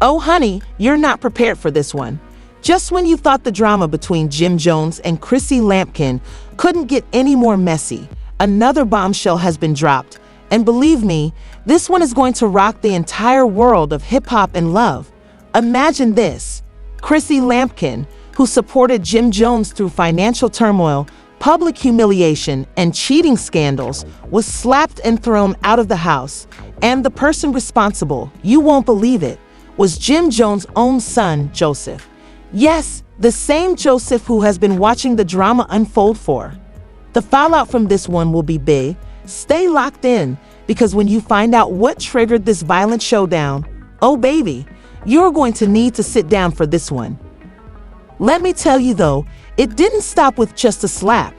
Oh honey, you're not prepared for this one. Just when you thought the drama between Jim Jones and Chrissy Lampkin couldn't get any more messy, another bombshell has been dropped. And believe me, this one is going to rock the entire world of hip-hop and love. Imagine this. Chrissy Lampkin, who supported Jim Jones through financial turmoil, public humiliation, and cheating scandals, was slapped and thrown out of the house. And the person responsible, you won't believe it, was Jim Jones' own son, Joseph. Yes, the same Joseph who has been watching the drama unfold for. The fallout from this one will be big. Stay locked in, because when you find out what triggered this violent showdown, oh baby, you're going to need to sit down for this one. Let me tell you though, it didn't stop with just a slap.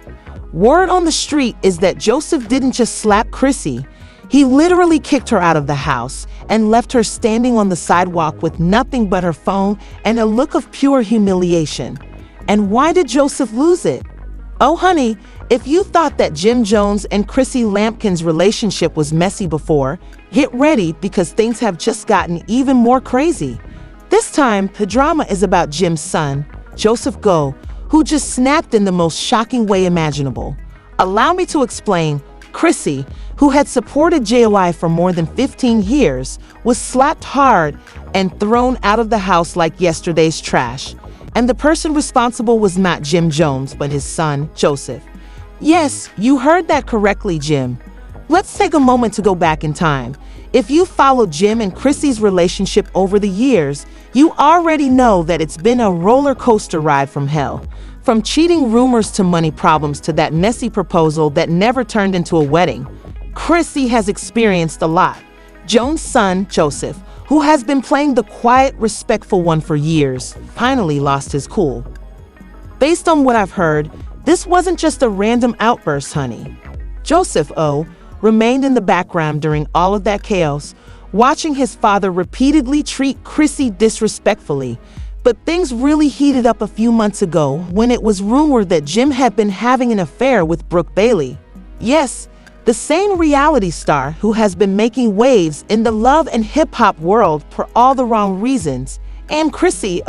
Word on the street is that Joseph didn't just slap Chrissy. He literally kicked her out of the house and left her standing on the sidewalk with nothing but her phone and a look of pure humiliation. And why did Joseph lose it? Oh honey, if you thought that Jim Jones and Chrissy Lampkin's relationship was messy before, get ready because things have just gotten even more crazy. This time, the drama is about Jim's son, Joseph Go, who just snapped in the most shocking way imaginable. Allow me to explain. Chrissy, who had supported JOI for more than 15 years, was slapped hard and thrown out of the house like yesterday's trash. And the person responsible was not Jim Jones, but his son, Joseph. Yes, you heard that correctly, Jim. Let's take a moment to go back in time. If you followed Jim and Chrissy's relationship over the years, you already know that it's been a roller coaster ride from hell. From cheating rumors to money problems to that messy proposal that never turned into a wedding, Chrissy has experienced a lot. Jones' son, Joseph, who has been playing the quiet, respectful one for years, finally lost his cool. Based on what I've heard, this wasn't just a random outburst, honey. Joseph O. remained in the background during all of that chaos, watching his father repeatedly treat Chrissy disrespectfully. But things really heated up a few months ago when it was rumored that Jim had been having an affair with Brooke Bailey. Yes, the same reality star who has been making waves in the love and hip-hop world for all the wrong reasons. And Chrissy,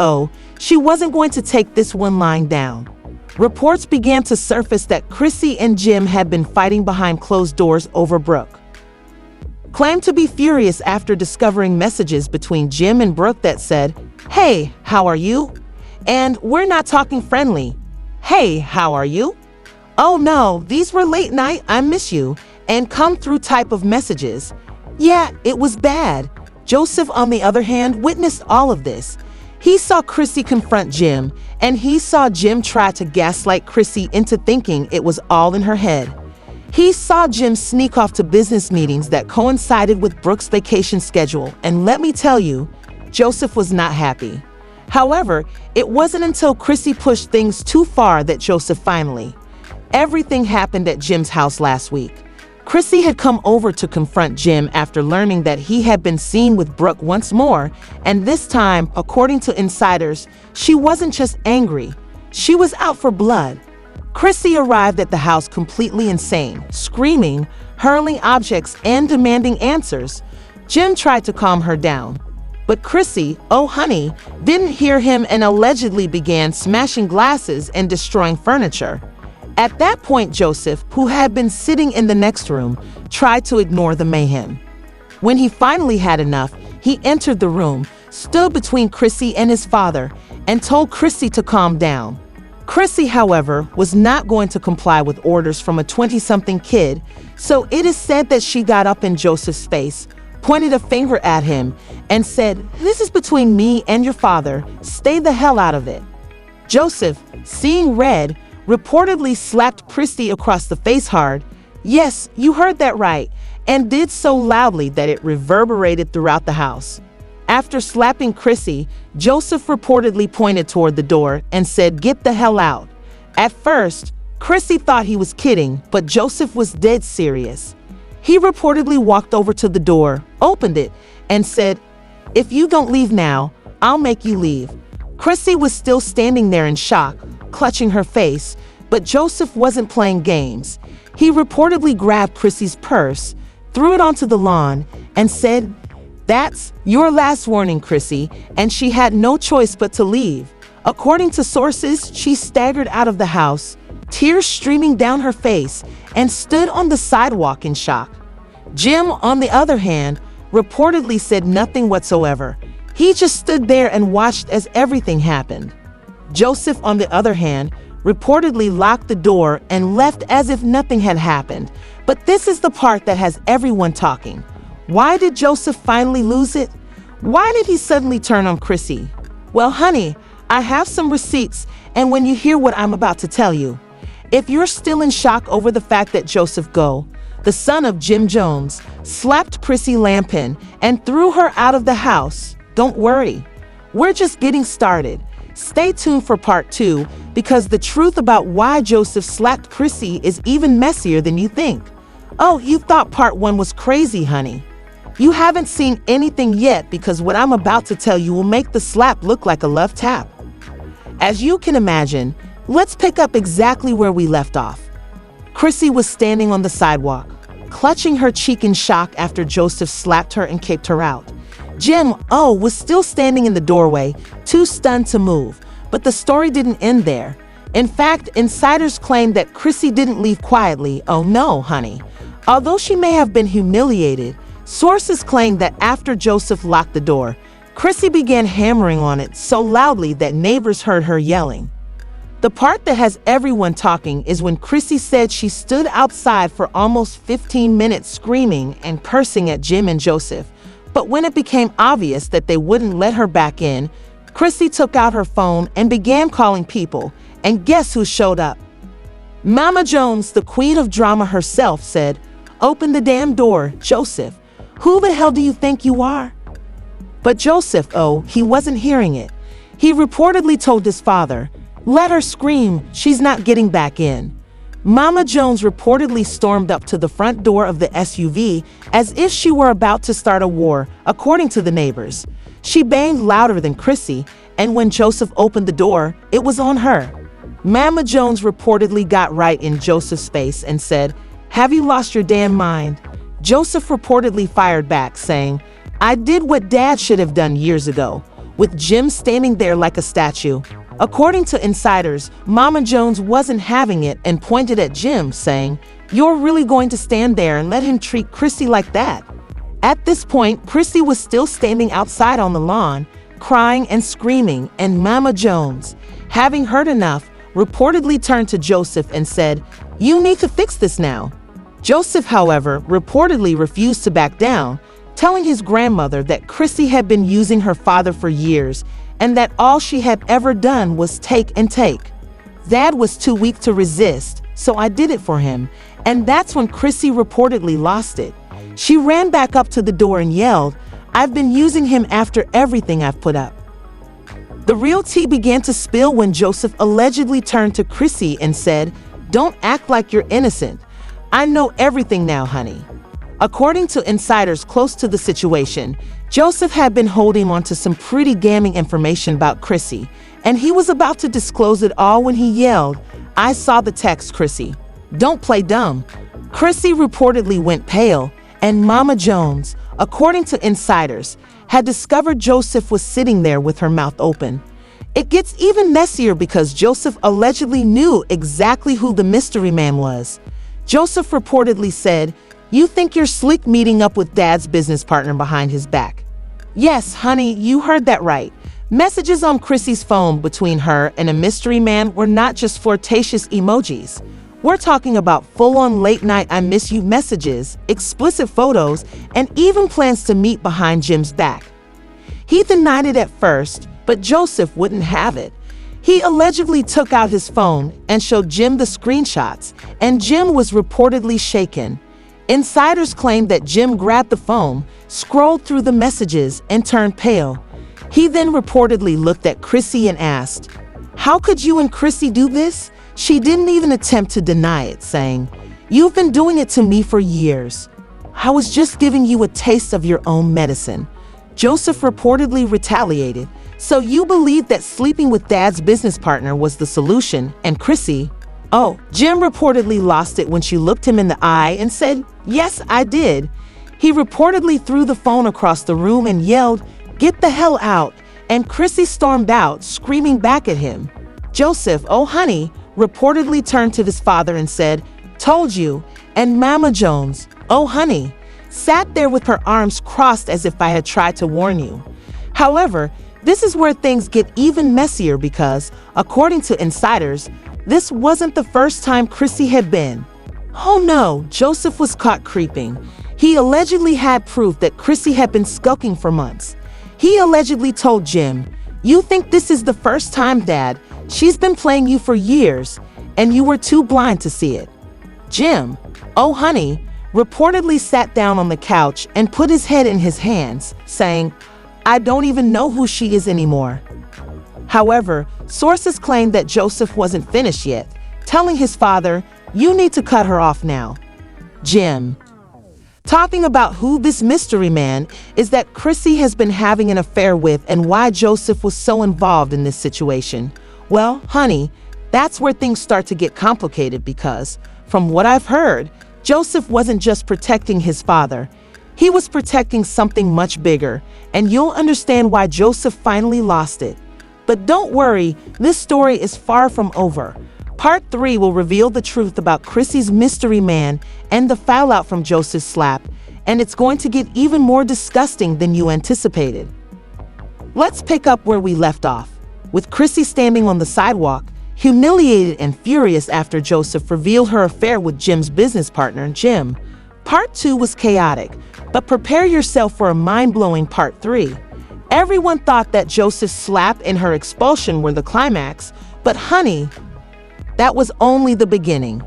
she wasn't going to take this one lying down. Reports began to surface that Chrissy and Jim had been fighting behind closed doors over Brooke. Claimed to be furious after discovering messages between Jim and Brooke that said, "Hey, how are you?" And "We're not talking friendly." "Hey, how are you?" "Oh no, these were late night, I miss you," and "come through" type of messages. Yeah, it was bad. Joseph, on the other hand, witnessed all of this. He saw Chrissy confront Jim, and he saw Jim try to gaslight Chrissy into thinking it was all in her head. He saw Jim sneak off to business meetings that coincided with Brooke's vacation schedule, and let me tell you, Joseph was not happy. However, it wasn't until Chrissy pushed things too far that Joseph finally. Everything happened at Jim's house last week. Chrissy had come over to confront Jim after learning that he had been seen with Brooke once more, and this time, according to insiders, she wasn't just angry, she was out for blood. Chrissy arrived at the house completely insane, screaming, hurling objects, and demanding answers. Jim tried to calm her down, but Chrissy, oh honey, didn't hear him and allegedly began smashing glasses and destroying furniture. At that point, Joseph, who had been sitting in the next room, tried to ignore the mayhem. When he finally had enough, he entered the room, stood between Chrissy and his father, and told Chrissy to calm down. Chrissy, however, was not going to comply with orders from a 20-something kid, so it is said that she got up in Joseph's face, pointed a finger at him, and said, "This is between me and your father. Stay the hell out of it." Joseph, seeing red, reportedly slapped Chrissy across the face hard. Yes, you heard that right, and did so loudly that it reverberated throughout the house. After slapping Chrissy, Joseph reportedly pointed toward the door and said, "Get the hell out." At first, Chrissy thought he was kidding, but Joseph was dead serious. He reportedly walked over to the door, opened it, and said, "If you don't leave now, I'll make you leave." Chrissy was still standing there in shock, clutching her face, but Joseph wasn't playing games. He reportedly grabbed Chrissy's purse, threw it onto the lawn, and said, That's your last warning, Chrissy, and she had no choice but to leave. According to sources, she staggered out of the house, tears streaming down her face, and stood on the sidewalk in shock. Jim, on the other hand, reportedly said nothing whatsoever. He just stood there and watched as everything happened. Joseph, on the other hand, reportedly locked the door and left as if nothing had happened. But this is the part that has everyone talking. Why did Joseph finally lose it? Why did he suddenly turn on Chrissy? Well, honey, I have some receipts, and when you hear what I'm about to tell you, if you're still in shock over the fact that Joseph Go, the son of Jim Jones, slapped Chrissy Lampkin and threw her out of the house, don't worry. We're just getting started. Stay tuned for part 2, because the truth about why Joseph slapped Chrissy is even messier than you think. Oh, you thought part 1 was crazy, honey. You haven't seen anything yet, because what I'm about to tell you will make the slap look like a love tap. As you can imagine, let's pick up exactly where we left off. Chrissy was standing on the sidewalk, clutching her cheek in shock after Joseph slapped her and kicked her out. Jim, was still standing in the doorway, too stunned to move. But the story didn't end there. In fact, insiders claim that Chrissy didn't leave quietly. Oh no, honey. Although she may have been humiliated, sources claim that after Joseph locked the door, Chrissy began hammering on it so loudly that neighbors heard her yelling. The part that has everyone talking is when Chrissy said she stood outside for almost 15 minutes screaming and cursing at Jim and Joseph. But when it became obvious that they wouldn't let her back in, Chrissy took out her phone and began calling people. And guess who showed up? Mama Jones, the queen of drama herself, said, "Open the damn door, Joseph. Who the hell do you think you are?" But Joseph, he wasn't hearing it. He reportedly told his father, "Let her scream, she's not getting back in." Mama Jones reportedly stormed up to the front door of the SUV as if she were about to start a war, according to the neighbors. She banged louder than Chrissy, and when Joseph opened the door, it was on her. Mama Jones reportedly got right in Joseph's face and said, "Have you lost your damn mind?" Joseph reportedly fired back, saying, "I did what Dad should have done years ago," with Jim standing there like a statue. According to insiders, Mama Jones wasn't having it and pointed at Jim, saying, "You're really going to stand there and let him treat Chrissy like that?" At this point, Chrissy was still standing outside on the lawn, crying and screaming, and Mama Jones, having heard enough, reportedly turned to Joseph and said, "You need to fix this now." Joseph, however, reportedly refused to back down, telling his grandmother that Chrissy had been using her father for years and that all she had ever done was take and take. Dad was too weak to resist, so I did it for him, and that's when Chrissy reportedly lost it. She ran back up to the door and yelled, "I've been using him after everything I've put up." The real tea began to spill when Joseph allegedly turned to Chrissy and said, "Don't act like you're innocent. I know everything now, honey." According to insiders close to the situation, Joseph had been holding on to some pretty damning information about Chrissy, and he was about to disclose it all when he yelled, "I saw the text, Chrissy. Don't play dumb." Chrissy reportedly went pale, and Mama Jones, according to insiders, had discovered Joseph was sitting there with her mouth open. It gets even messier because Joseph allegedly knew exactly who the mystery man was. Joseph reportedly said, "You think you're slick meeting up with Dad's business partner behind his back?" Yes, honey, you heard that right. Messages on Chrissy's phone between her and a mystery man were not just flirtatious emojis. We're talking about full-on late-night I miss you messages, explicit photos, and even plans to meet behind Jim's back. He denied it at first, but Joseph wouldn't have it. He allegedly took out his phone and showed Jim the screenshots, and Jim was reportedly shaken. Insiders claim that Jim grabbed the phone, scrolled through the messages, and turned pale. He then reportedly looked at Chrissy and asked, "How could you and Chrissy do this?" She didn't even attempt to deny it, saying, "You've been doing it to me for years. I was just giving you a taste of your own medicine." Joseph reportedly retaliated, "So you believe that sleeping with Dad's business partner was the solution, and Chrissy?" Jim reportedly lost it when she looked him in the eye and said, "Yes, I did." He reportedly threw the phone across the room and yelled, "Get the hell out," and Chrissy stormed out, screaming back at him. Joseph, oh honey, reportedly turned to his father and said, "Told you," and Mama Jones, oh honey, sat there with her arms crossed as if I had tried to warn you. However, this is where things get even messier because, according to insiders, this wasn't the first time Chrissy had been. Oh no, Joseph was caught creeping. He allegedly had proof that Chrissy had been skulking for months. He allegedly told Jim, "You think this is the first time, Dad? She's been playing you for years, and you were too blind to see it." Jim, oh honey, reportedly sat down on the couch and put his head in his hands, saying, "I don't even know who she is anymore." However, sources claim that Joseph wasn't finished yet, telling his father, "You need to cut her off now." Jim, talking about who this mystery man is that Chrissy has been having an affair with and why Joseph was so involved in this situation. Well, honey, that's where things start to get complicated because, from what I've heard, Joseph wasn't just protecting his father. He was protecting something much bigger, and you'll understand why Joseph finally lost it. But don't worry, this story is far from over. Part 3 will reveal the truth about Chrissy's mystery man and the fallout from Joseph's slap, and it's going to get even more disgusting than you anticipated. Let's pick up where we left off, with Chrissy standing on the sidewalk, humiliated and furious after Joseph revealed her affair with Jim's business partner, Jim. Part 2 was chaotic, but prepare yourself for a mind-blowing Part 3. Everyone thought that Joseph's slap and her expulsion were the climax, but honey, that was only the beginning.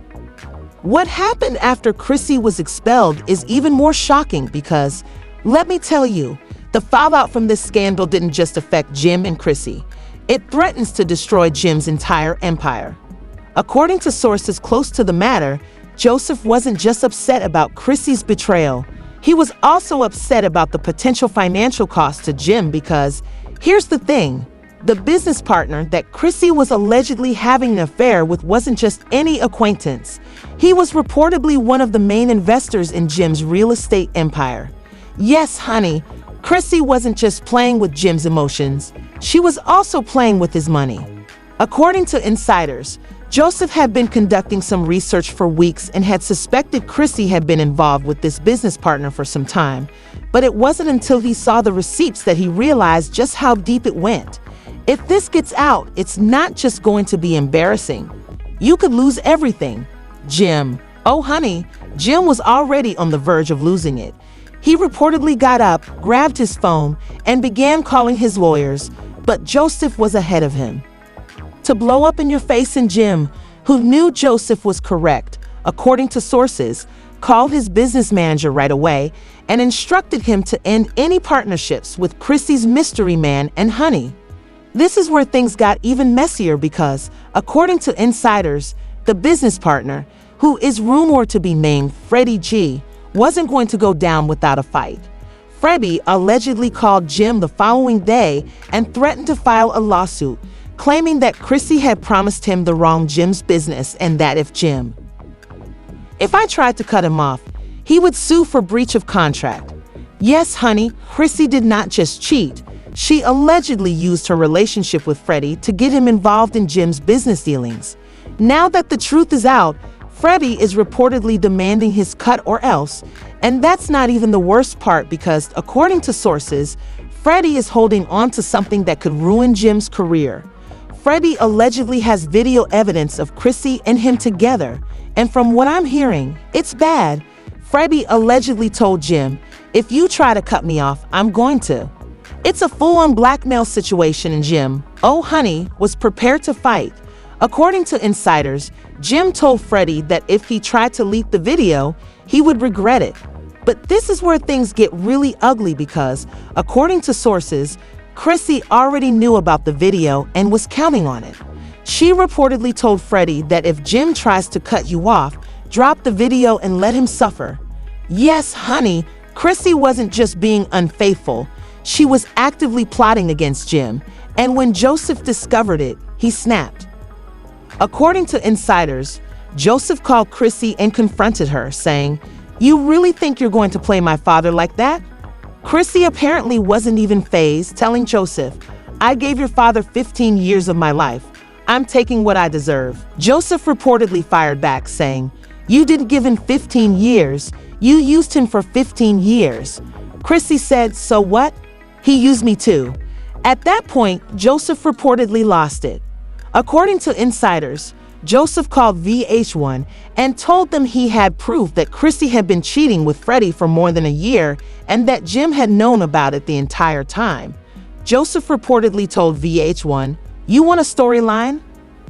What happened after Chrissy was expelled is even more shocking because, let me tell you, the fallout from this scandal didn't just affect Jim and Chrissy. It threatens to destroy Jim's entire empire. According to sources close to the matter, Joseph wasn't just upset about Chrissy's betrayal. He was also upset about the potential financial cost to Jim because, here's the thing, the business partner that Chrissy was allegedly having an affair with wasn't just any acquaintance. He was reportedly one of the main investors in Jim's real estate empire. Yes, honey, Chrissy wasn't just playing with Jim's emotions. She was also playing with his money. According to insiders, Joseph had been conducting some research for weeks and had suspected Chrissy had been involved with this business partner for some time, but it wasn't until he saw the receipts that he realized just how deep it went. If this gets out, it's not just going to be embarrassing. You could lose everything. Jim, oh honey, Jim was already on the verge of losing it. He reportedly got up, grabbed his phone, and began calling his lawyers, but Joseph was ahead of him. To blow up in your face, and Jim, who knew Joseph was correct, according to sources, called his business manager right away and instructed him to end any partnerships with Chrissy's mystery man and honey. This is where things got even messier because, according to insiders, the business partner, who is rumored to be named Freddie G, wasn't going to go down without a fight. Freddie allegedly called Jim the following day and threatened to file a lawsuit, claiming that Chrissy had promised him the wrong Jim's business and that if I tried to cut him off, he would sue for breach of contract. Yes, honey, Chrissy did not just cheat. She allegedly used her relationship with Freddie to get him involved in Jim's business dealings. Now that the truth is out, Freddie is reportedly demanding his cut or else, and that's not even the worst part because, according to sources, Freddie is holding on to something that could ruin Jim's career. Freddie allegedly has video evidence of Chrissy and him together, and from what I'm hearing, it's bad. Freddie allegedly told Jim, "If you try to cut me off, I'm going to." It's a full-on blackmail situation, and Jim, oh honey, was prepared to fight. According to insiders, Jim told Freddie that if he tried to leak the video, he would regret it. But this is where things get really ugly because, according to sources, Chrissy already knew about the video and was counting on it. She reportedly told Freddie that if Jim tries to cut you off, drop the video and let him suffer. Yes, honey, Chrissy wasn't just being unfaithful. She was actively plotting against Jim, and when Joseph discovered it, he snapped. According to insiders, Joseph called Chrissy and confronted her, saying, You really think you're going to play my father like that? Chrissy apparently wasn't even fazed, telling Joseph, I gave your father 15 years of my life. I'm taking what I deserve. Joseph reportedly fired back, saying, you didn't give him 15 years. You used him for 15 years. Chrissy said, so what? He used me too. At that point, Joseph reportedly lost it. According to insiders, Joseph called VH1 and told them he had proof that Chrissy had been cheating with Freddie for more than a year and that Jim had known about it the entire time. Joseph reportedly told VH1, you want a storyline?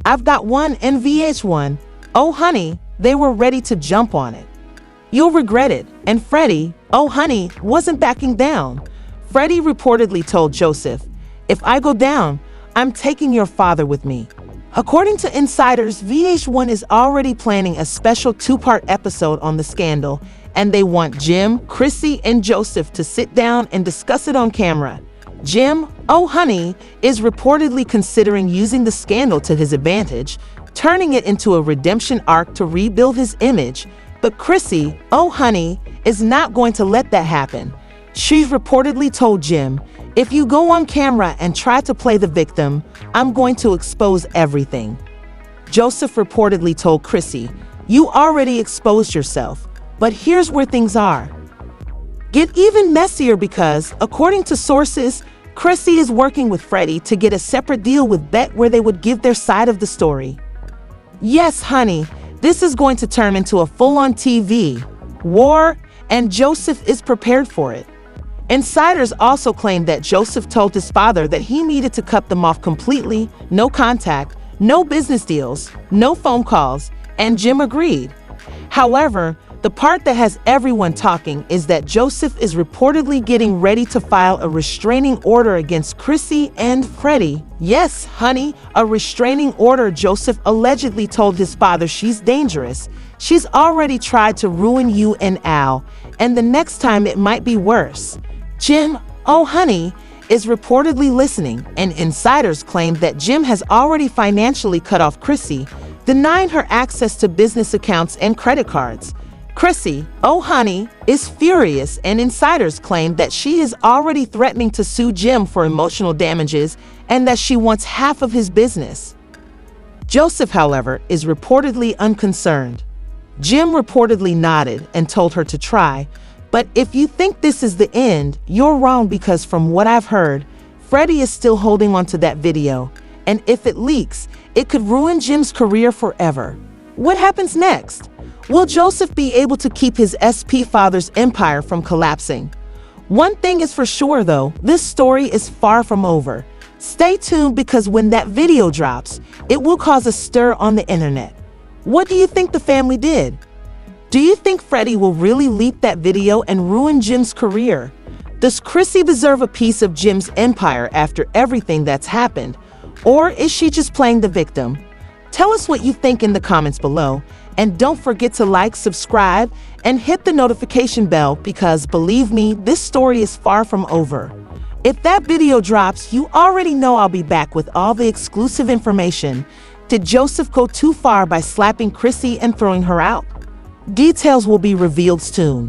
I've got one. And VH1, oh honey, they were ready to jump on it. You'll regret it. And Freddie, oh honey, wasn't backing down. Freddie reportedly told Joseph, if I go down, I'm taking your father with me. According to insiders, VH1 is already planning a special 2-part episode on the scandal, and they want Jim, Chrissy, and Joseph to sit down and discuss it on camera. Jim, oh honey, is reportedly considering using the scandal to his advantage, turning it into a redemption arc to rebuild his image. But Chrissy, oh honey, is not going to let that happen. She's reportedly told Jim, if you go on camera and try to play the victim, I'm going to expose everything. Joseph reportedly told Chrissy, you already exposed yourself, but here's where things are. Get even messier because, according to sources, Chrissy is working with Freddie to get a separate deal with Bet where they would give their side of the story. Yes, honey, this is going to turn into a full-on TV war, and Joseph is prepared for it. Insiders also claim that Joseph told his father that he needed to cut them off completely, no contact, no business deals, no phone calls, and Jim agreed. However, the part that has everyone talking is that Joseph is reportedly getting ready to file a restraining order against Chrissy and Freddie. Yes, honey, a restraining order. Joseph allegedly told his father she's dangerous. She's already tried to ruin you and Al, and the next time it might be worse. Jim, oh honey, is reportedly listening, and insiders claim that Jim has already financially cut off Chrissy, denying her access to business accounts and credit cards. Chrissy, oh honey, is furious, and insiders claim that she is already threatening to sue Jim for emotional damages and that she wants half of his business. Joseph, however, is reportedly unconcerned. Jim reportedly nodded and told her to try, but if you think this is the end, you're wrong because from what I've heard, Freddie is still holding on to that video, and if it leaks, it could ruin Jim's career forever. What happens next? Will Joseph be able to keep his SP father's empire from collapsing? One thing is for sure though, this story is far from over. Stay tuned because when that video drops, it will cause a stir on the internet. What do you think the family did? Do you think Freddie will really leak that video and ruin Jim's career? Does Chrissy deserve a piece of Jim's empire after everything that's happened? Or is she just playing the victim? Tell us what you think in the comments below. And don't forget to like, subscribe, and hit the notification bell because believe me, this story is far from over. If that video drops, you already know I'll be back with all the exclusive information. Did Joseph go too far by slapping Chrissy and throwing her out? Details will be revealed soon.